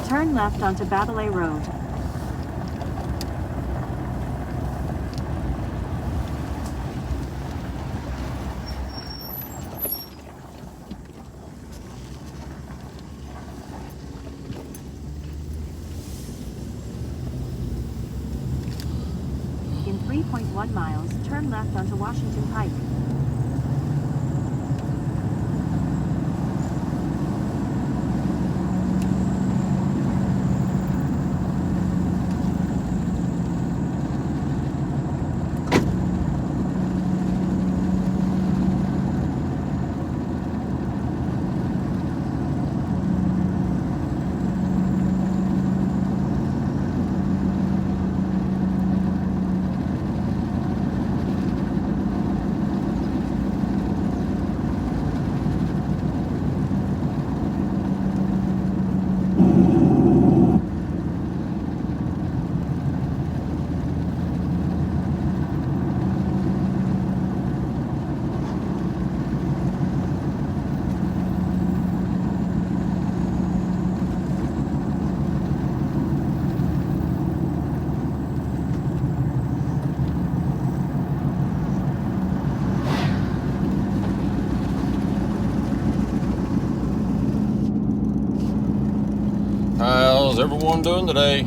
Turn left onto Babalay Road. In 3.1 miles, turn left onto Washington Pike. How's everyone doing today?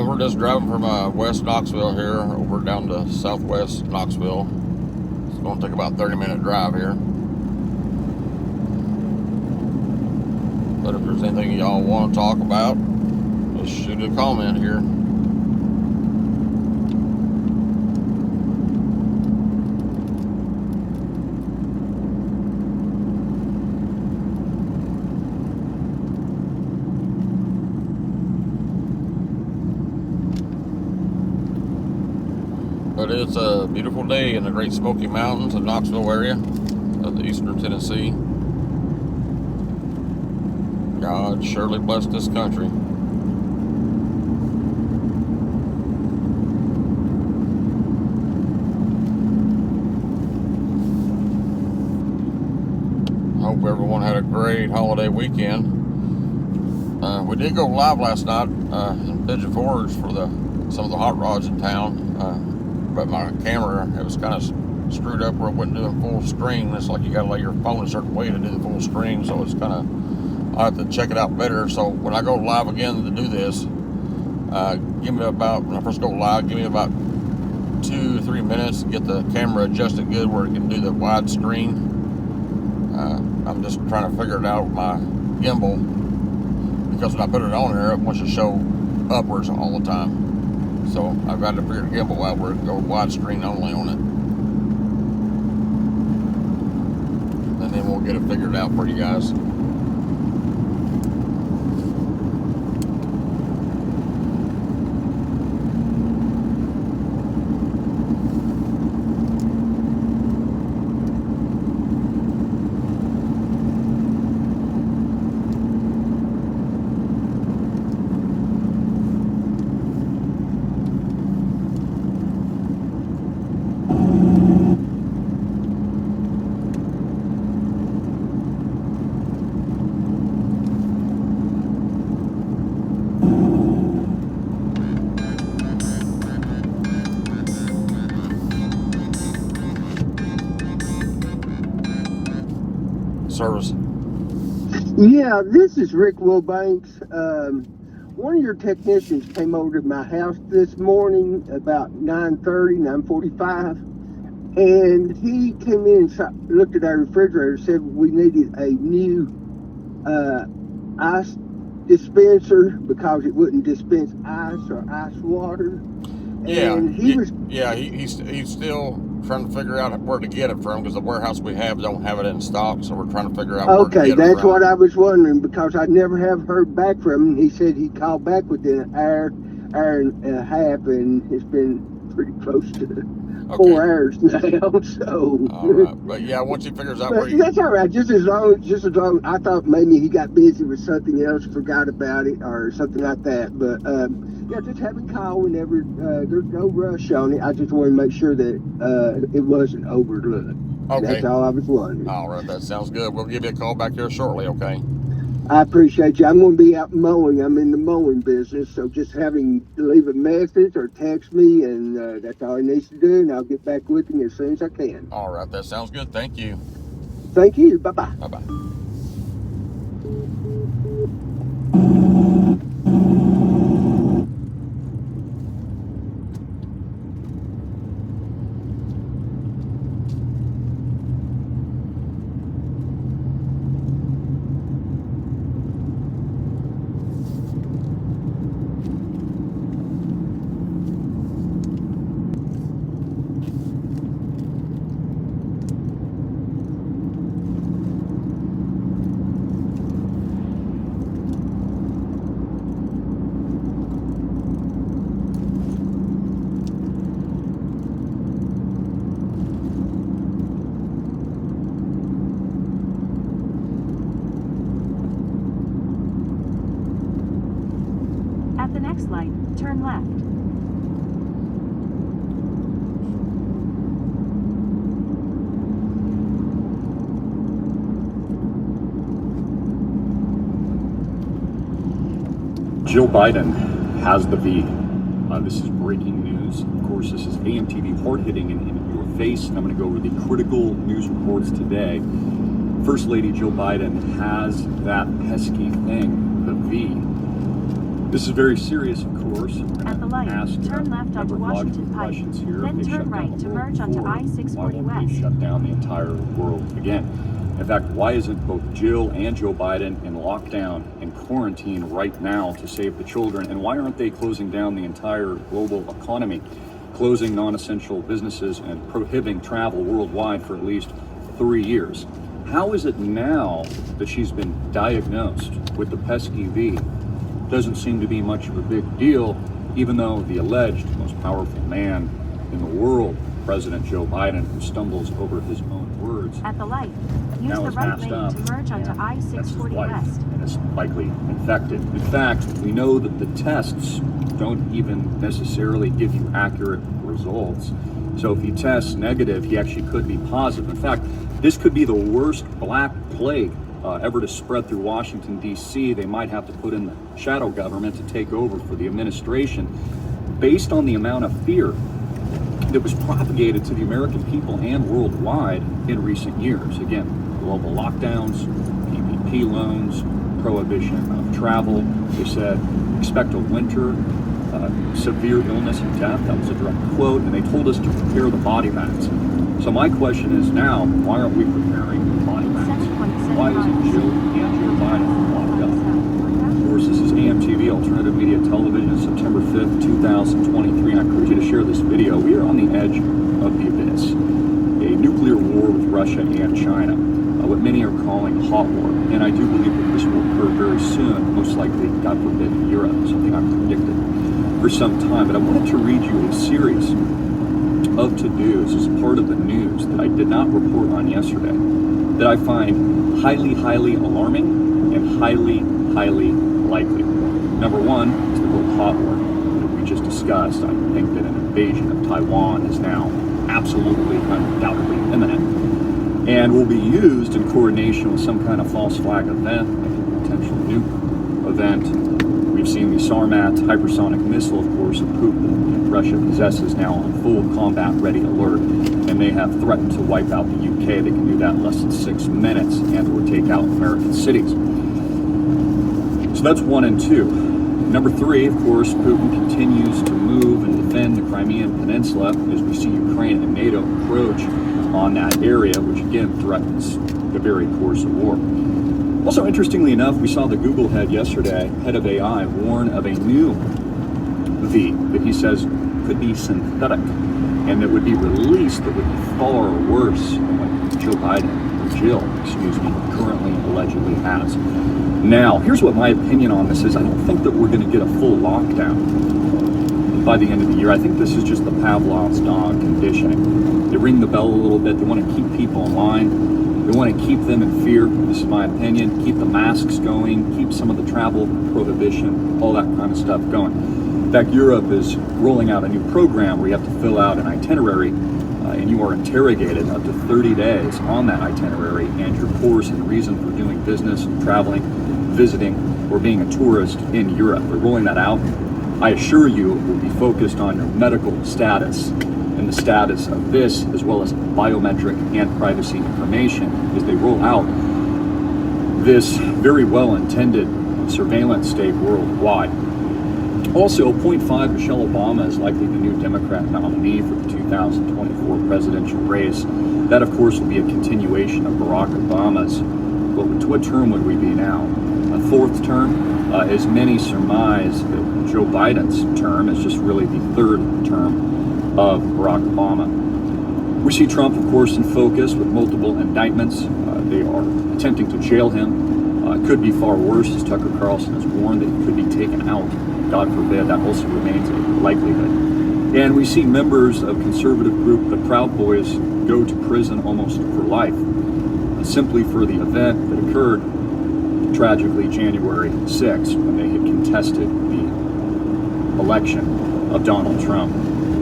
We're just driving from West Knoxville here over down to Southwest Knoxville. It's going to take about a 30-minute drive here. But if there's anything y'all want to talk about, just shoot a comment here. But it's a beautiful day in the Great Smoky Mountains of Knoxville area of the eastern Tennessee. God surely blessed this country. Hope everyone had a great holiday weekend. We did go live last night in Pigeon Forge for some of the hot rods in town. But my camera, it was kind of screwed up where it wasn't doing full screen. It's like you got to lay your phone a certain way to do the full screen, so it's kind of, I have to check it out better. So when I go live again to do this, give me about, when I first go live, give me about 2 or 3 minutes to get the camera adjusted good where it can do the wide screen. I'm just trying to figure it out with my gimbal, because when I put it on there, it wants to show upwards all the time. So I've got to figure the gimbal out where it can go widescreen only on it. And then we'll get it figured out for you guys. Service. Yeah, this is Rick Wilbanks. One of your technicians came over to my house this morning about 9:30, 9:45, and he came in and looked at our refrigerator, said we needed a new ice dispenser because it wouldn't dispense ice or ice water. And he's still trying to figure out where to get it from, because the warehouse we have don't have it in stock, so we're trying to figure out where to get it from. Okay, that's what I was wondering, because I never have heard back from him. He said he'd call back within an hour and a half, and it's been pretty close to Okay. 4 hours now. So. All right. But yeah, once he figures out where But he, that's all right. Just as long. I thought maybe he got busy with something else, forgot about it, or something like that. But yeah, just have a call whenever. There's no rush on it. I just want to make sure that it wasn't overlooked. Okay. That's all I was wondering. All right, that sounds good. We'll give you a call back here shortly, okay? I appreciate you. I'm going to be out mowing. I'm in the mowing business, so just leave a message or text me, and that's all he needs to do, and I'll get back with him as soon as I can. All right, that sounds good. Thank you. Thank you. Bye-bye. Bye-bye. At the next light, turn left. Joe Biden has the V. This is breaking news. Of course, this is AMTV hard-hitting in your face, and I'm going to go over the critical news reports today. First Lady Joe Biden has that pesky thing, the V. This is very serious, of course. At the light, turn left onto Washington Pike, then turn right to merge onto I-640 West. Shut down the entire world again. In fact, why isn't both Jill and Joe Biden in lockdown and quarantine right now to save the children? And why aren't they closing down the entire global economy, closing non-essential businesses and prohibiting travel worldwide for at least 3 years? How is it now that she's been diagnosed with the pesky V? Doesn't seem to be much of a big deal, even though the alleged most powerful man in the world, President Joe Biden, who stumbles over his own words, at the light, use now the is right passed lane up, to merge onto and that's his I-640 wife, West. and is likely infected. In fact, we know that the tests don't even necessarily give you accurate results. So if he tests negative, he actually could be positive. In fact, this could be the worst black plague ever to spread through Washington, D.C. They might have to put in the shadow government to take over for the administration based on the amount of fear that was propagated to the American people and worldwide in recent years. Again, global lockdowns, PPP loans, prohibition of travel. They said, expect a winter, severe illness and death. That was a direct quote. And they told us to prepare the body bags. So my question is now, why aren't we preparing the body bags? Why isn't Jill and Joe Biden locked up? Of course, this is AMTV, Alternative Media Television, September 5th, 2023. And I encourage you to share this video. We are on the edge of the abyss. A nuclear war with Russia and China. What many are calling a hot war. And I do believe that this will occur very soon, most likely, God forbid, in Europe, something I've predicted for some time. But I wanted to read you a series of to-dos as part of the news that I did not report on yesterday, that I find highly, highly alarming and highly, highly likely. Number one is the world hot war that we just discussed. I think that an invasion of Taiwan is now absolutely, undoubtedly imminent, and will be used in coordination with some kind of false flag event, like a potential nuke event. We've seen the Sarmat hypersonic missile, of course, of Putin that Russia possesses now on full combat-ready alert, and they have threatened to wipe out the UK. They can do that in less than 6 minutes and or take out American cities. So that's 1 and 2. Number 3, of course, Putin continues to move and defend the Crimean Peninsula as we see Ukraine and NATO approach on that area, which again threatens the very course of war. Also, interestingly enough, we saw the Google head yesterday, head of AI, warn of a new V that he says could be synthetic and that would be released that would be far worse than what Joe Biden, or Jill, currently allegedly has. Now, here's what my opinion on this is. I don't think that we're going to get a full lockdown. by the end of the year. I think this is just the Pavlov's dog conditioning. They ring the bell a little bit. They want to keep people in line. They want to keep them in fear. This is my opinion. Keep the masks going. Keep some of the travel prohibition, all that kind of stuff going. In fact, Europe is rolling out a new program where you have to fill out an itinerary and you are interrogated up to 30 days on that itinerary and your course and reason for doing business, traveling, visiting, or being a tourist in Europe. They're rolling that out. I assure you it will be focused on your medical status and the status of this, as well as biometric and privacy information as they roll out this very well-intended surveillance state worldwide. Also, point 5, Michelle Obama is likely the new Democrat nominee for the 2024 presidential race. That, of course, will be a continuation of Barack Obama's. What term would we be now? A 4th term? As many surmise that Joe Biden's term is just really the 3rd term of Barack Obama. We see Trump, of course, in focus with multiple indictments. They are attempting to jail him. It could be far worse, as Tucker Carlson has warned, that he could be taken out. God forbid, that also remains a likelihood. And we see members of conservative group, the Proud Boys, go to prison almost for life, simply for the event that occurred tragically January 6th, when they had contested the election of Donald Trump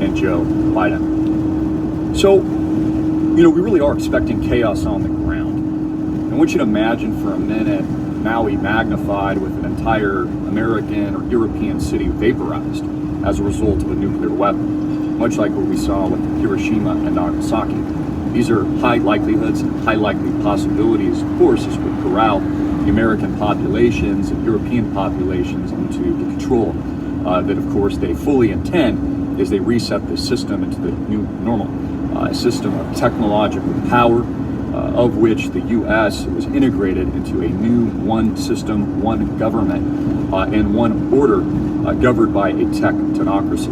and Joe Biden. So, we really are expecting chaos on the ground. I want you to imagine for a minute Maui magnified with an entire American or European city vaporized as a result of a nuclear weapon, much like what we saw with Hiroshima and Nagasaki. These are high likelihoods and high likely possibilities, of course, this would corral the American populations and European populations into the control that, of course, they fully intend as they reset the system into the new normal, a system of technological power, of which the U.S. was integrated into a new one system, one government, and one order governed by a technocracy.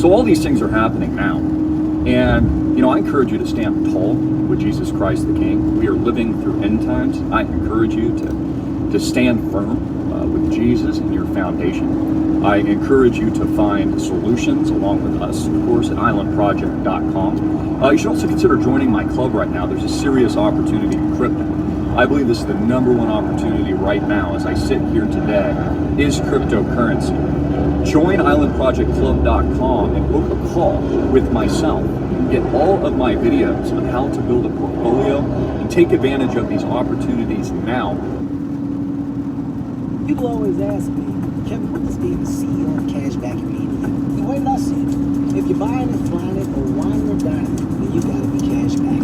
So all these things are happening now. And, I encourage you to stand tall with Jesus Christ the King. We are living through end times. I encourage you to stand firm with Jesus in your foundation. I encourage you to find solutions along with us, of course, at islandproject.com. You should also consider joining my club right now. There's a serious opportunity in crypto. I believe this is the ¡1 opportunity right now as I sit here today is cryptocurrency. Join islandprojectclub.com and book a call with myself. Get all of my videos on how to build a portfolio and take advantage of these opportunities now. People always ask me, Kevin, what does being the CEO of Cashback mean to you? The way I see it, if you're buying it, flying it, or whining and dining, then you gotta be Cashback.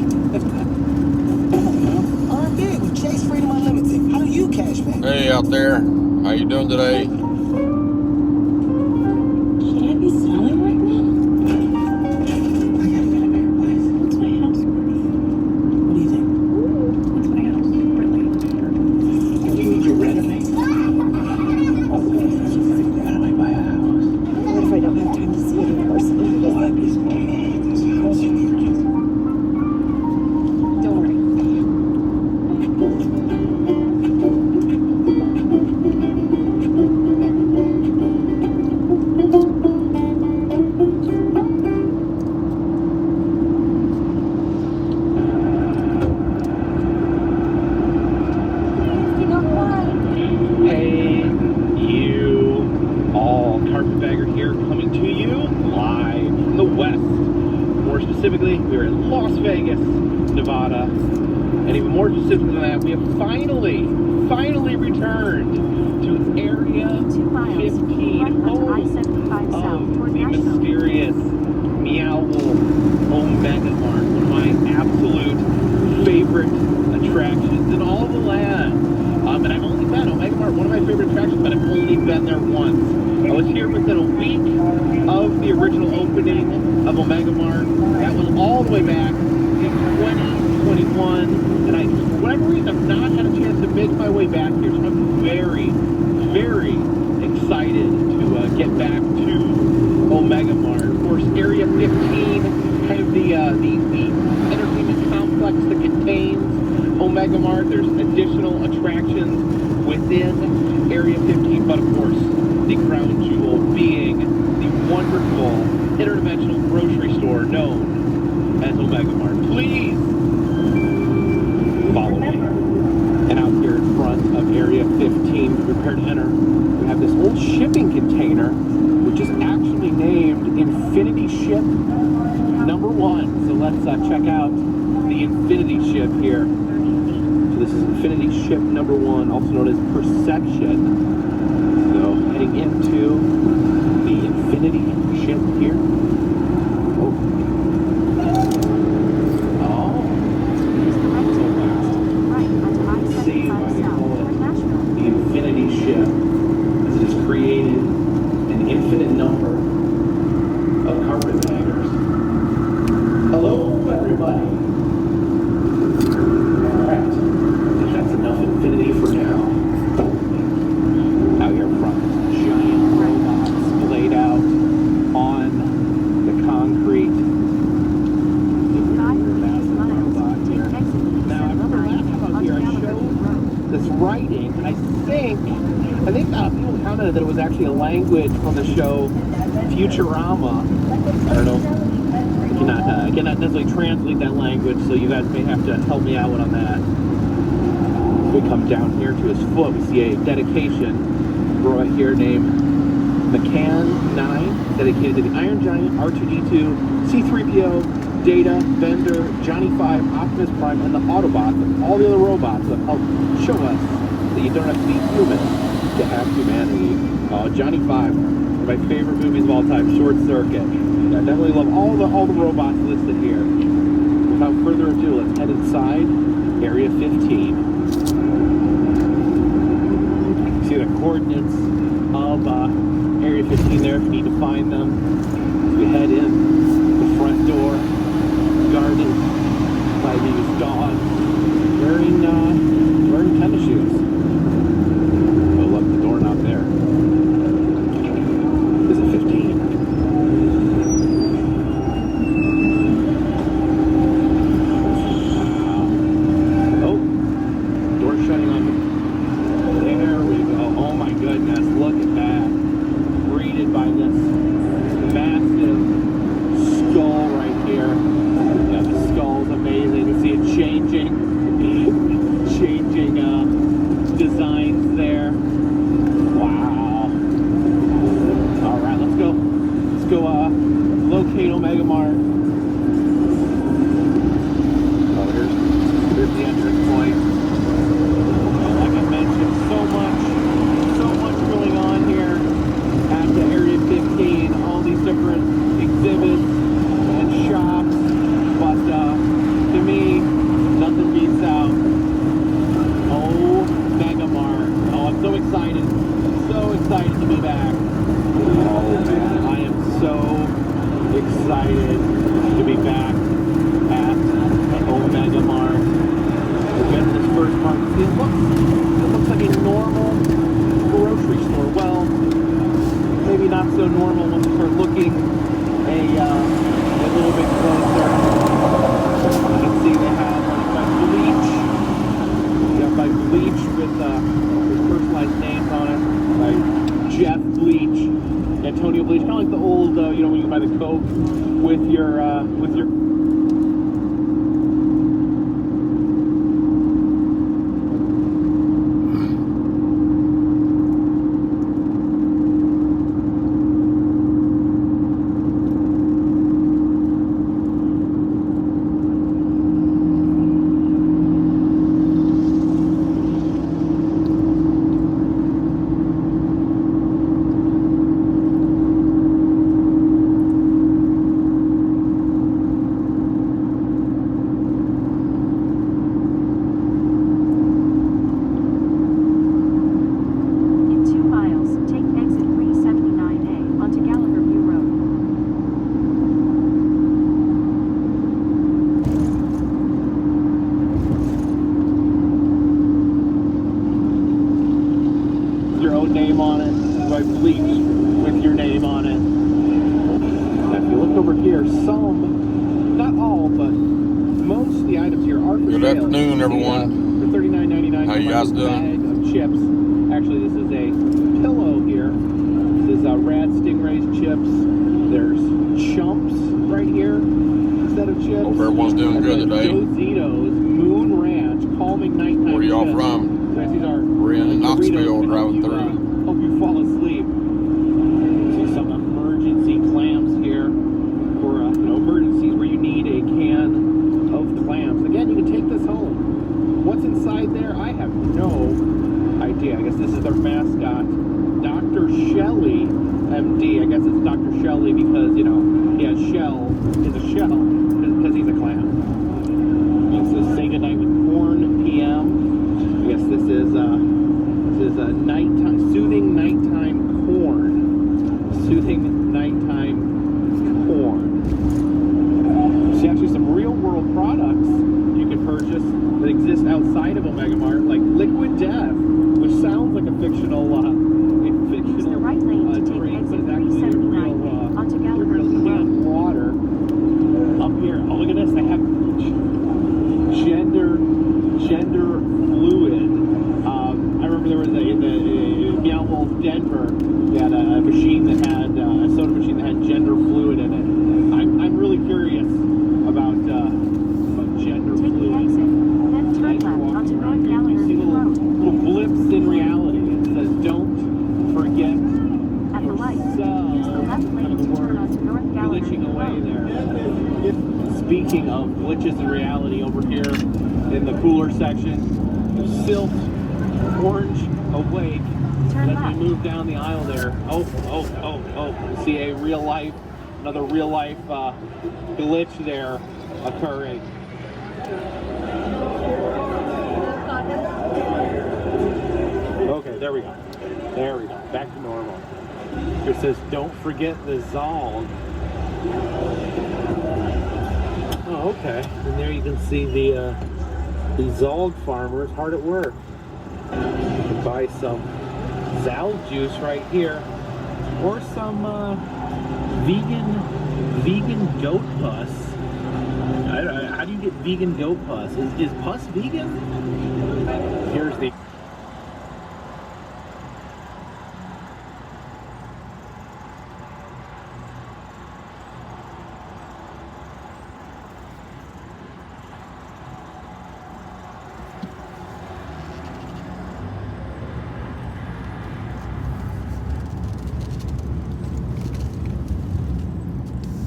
I'm big with Chase Freedom Unlimited. How do you Cashback? Hey out there, how you doing today? Should I be selling right now? I gotta get a bigger place. What's my house worth? What do you think? What's my house really? Do you need to renovate? Oh, renovate my house. What if I don't have time to see it in person? Well, that'd be small. Don't worry. Hey, you all, Carpetbagger here, coming to you live from the West. More specifically, we're in Las Vegas, Nevada. And even more specific than that, we have finally returned to Area 2 miles. 15, Left onto home I-75 south of toward the Knoxville. mysterious Meow Wolf Omega Mart, one of my absolute favorite attractions in all the land. And I've only been Omega Mart, one of my favorite attractions, but I've only been there once. I was here within a week of the original opening of Omega Mart. That was all the way back in 2021, and I, for whatever reason, I've not had a chance to make my way back here. So I'm very, very excited to get back to Omega Mart. Of course, Area 15, kind of the entertainment complex that contains Omega Mart. There's additional attractions within Area 15, but of course, the crown jewel being out the Infinity ship here. So this is Infinity ship number 1, also known as Perception. So heading into the Infinity ship here. Oh. Use the right to right onto See why I-75 they South call toward it Nashville. the Infinity ship, as it has created an infinite number of carpetbaggers. Hello, everybody. Alright, that's enough Infinity for now. Out here front, giant robots splayed out on the concrete. 5 miles, take exit Now, I remember last time I was here, I showed this writing, and I think people commented that it was actually a language from the show Futurama. I don't know. I cannot necessarily translate that language, so you guys may have to help me out on that. As we come down here to his foot, we see a dedication right here named McCann 9, dedicated to the Iron Giant, R2-D2, C-3PO, Data, Bender, Johnny 5, Optimus Prime, and the Autobots, and all the other robots that help show us that you don't have to be human to have humanity. Johnny 5, one of my favorite movies of all time, Short Circuit. I definitely love all the robots listed here. Without further ado, let's head inside Area 15. See the coordinates of Area 15 there if you need to find them. As we head in, the front door, guarded by these dogs wearing tennis shoes. Oh, look, the doorknob there. Is it 15? Oh, door shutting on me. There we go. Oh my goodness, look at that. Greeted by this massive skull right here. Yeah, the skull's amazing. You see it changing designs there. Wow. All right, let's go locate Omega Mart. Oh, here's the entrance point. Like I mentioned, so much going on here at the Area 15. All these different exhibits and shops, but to me, nothing beats out Omega Mart. Oh, I'm so excited to be back. Oh man, I am so excited to be back at Omega Mart. We'll get to this first part. See, it looks like a normal grocery store. Well, maybe not so normal when we start looking a little bit closer. You can see they have bleach. You got by Bleach with personalized names on it. By Jeff Bleach, Antonio Bleach, kind of like the old, when you buy the Coke with your name on it, by Bleach with your name on it. Now, if you look over here, some, not all, but most of the items here are for sale. Good afternoon, everyone. For $39.99. How you guys doing? Bag of chips. Actually, this is a pillow here. This is Rad Stingray's chips. There's Chumps right here instead of chips. Hope everyone's doing good today. Dozito's Moon Ranch, calming nighttime. Where y'all chips. from? These are We're in Knoxville, driving through. Help you fall asleep. See some emergency clamps here for emergencies where you need a can inside there? I have no idea. I guess this is their mascot, Dr. Shelley, MD. I guess it's Dr. Shelley because, you know, yeah, Shell is a shell because he's a clown. It says say goodnight with corn PM. I guess this is a nighttime, soothing nighttime corn. Soothing nighttime corn. See, actually some real world products you can purchase that exist outside of Omega Mart, like Liquid Death, which sounds like a fictional Use the right lane to take drink, but exit it's actually a 379 onto real Gallagher canned Road. water. Up here, oh look at this, they have gender fluid. I remember there was the Meow Wolf Denver, they had a machine that had, a soda machine that had gender fluid in it. I'm really curious about gender Take fluid. the exit, then turn left onto North You Gallagher see Road. little blips in reality. It says, don't forget At the light, use the left lane to turn onto North Gallagher glitching away Road. there. Speaking of glitches in reality, over here in the cooler section, Silt Orange Awake. Turn As left. we move down the aisle there. Oh. See a another real life glitch there occurring. Okay, there we go. Back to normal. It says, don't forget the Zog. Oh, okay. And there you can see the Zog farmers hard at work. You can buy some Zal juice right here, or some vegan goat pus. How do you get vegan goat pus? Is pus vegan? Here's the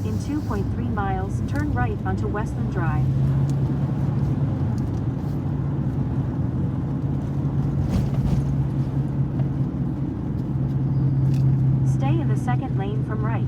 In 2.3 miles, turn right onto Westland Drive. Stay in the second lane from right.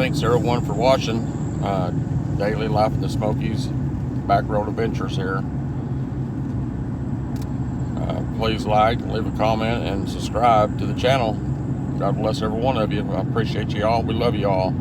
thanks everyone for watching. Daily Life in the Smokies, Back Road Adventures here. Please like, leave a comment, and subscribe to the channel. God bless every one of you. I appreciate you all. We love you all.